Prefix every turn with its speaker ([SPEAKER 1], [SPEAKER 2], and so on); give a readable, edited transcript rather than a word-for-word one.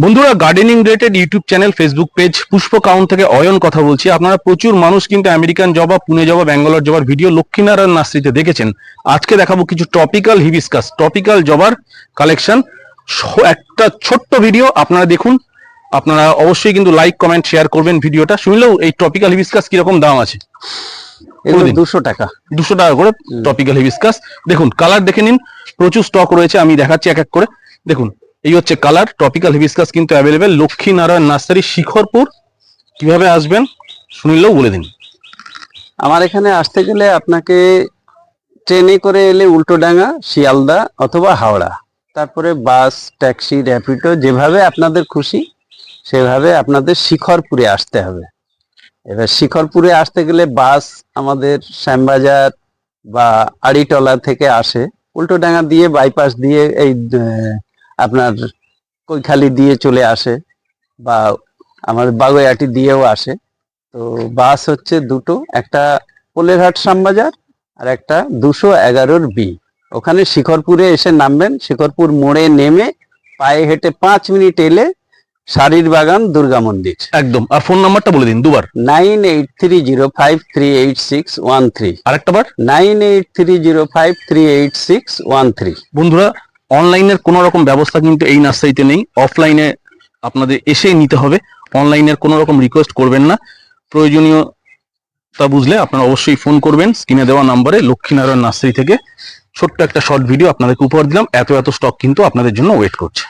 [SPEAKER 1] বন্ধুরা, gardening related YouTube channel, Facebook page Pushpa count থেকে অয়ন কথা বলছি। আপনারা প্রচুর মানুষ কিন্তু আমেরিকান জবা, পুনে জবা, ব্যাঙ্গালোর জবার ভিডিও লক্ষ্মীনারায়ণ নার্সারিতে দেখেছেন। আজকে দেখাবো কিছু টপিক্যাল হিবিস্কাস, টপিক্যাল জবার কালেকশন। একটা ছোট্ট ভিডিও আপনারা দেখুন। আপনারা অবশ্যই কিন্তু লাইক, কমেন্ট, শেয়ার করবেন ভিডিওটা। শুনলেও এই টপিক্যাল হিবিস্কাস কিরকম দাম আছে?
[SPEAKER 2] 200 টাকা
[SPEAKER 1] 200 টাকা করে টপিক্যাল হিবিস্কাস। দেখুন কালার দেখে নিন, প্রচুর স্টক রয়েছে, আমি দেখাচ্ছি এক এক করে। দেখুন এই হচ্ছে কালার। টপিক্যাল হিবিস্কাস কিন্তু অ্যাভেলেবেল লক্ষ্মীনারায়ণ নার্সারি, শিখরপুর। কিভাবে আসবেন সুনীলও বলে দিন।
[SPEAKER 2] আমার এখানে আসতে গেলে আপনাকে ট্রেনে করে এলে উল্টোডাঙ্গা, শিয়ালদা অথবা হাওড়া, তারপরে বাস, ট্যাক্সি, র্যাপিডো, যেভাবে আপনাদের খুশি সেভাবে আপনাদের শিখরপুরে আসতে হবে। এবার শিখরপুরে আসতে গেলে বাস আমাদের শ্যামবাজার বা আড়িটলা থেকে আসে, উল্টোডাঙ্গা দিয়ে বাইপাস দিয়ে এই আপনার কৈখালি দিয়ে চলে আসে, বা আমাদের বাগুইআটি দিয়েও আসে। তো বাস হচ্ছে দুটো, একটা পোলেরহাট শ্যামবাজার আর একটা 211 বি। ওখানে শিখরপুরে এসে নামবেন, শিখরপুর মোড়ে নেমে পায়ে হেঁটে 5 মিনিট এলে শাড়ির বাগান, দুর্গা মন্দির
[SPEAKER 1] একদম। আর ফোন নাম্বারটা বলে দিন দুবার।
[SPEAKER 2] 9830538613।
[SPEAKER 1] আরেকটা বার
[SPEAKER 2] 9830538613।
[SPEAKER 1] বন্ধুরা, অনলাইনের কোনো রকম ব্যবস্থা কিন্তু এই নার্সারিতে নেই। অফলাইনে আপনাদের এসেই নিতে হবে। অনলাইনের কোনো রকম রিকোয়েস্ট করবেন না। প্রয়োজনীয়তা বুঝলে আপনারা অবশ্যই ফোন করবেন স্ক্রিনে দেওয়া নাম্বারে। লক্ষ্মীনারায়ণ নার্সারি থেকে ছোট্ট একটা শর্ট ভিডিও আপনাদেরকে উপহার দিলাম। এত স্টক কিন্তু আপনাদের জন্য ওয়েট করছে।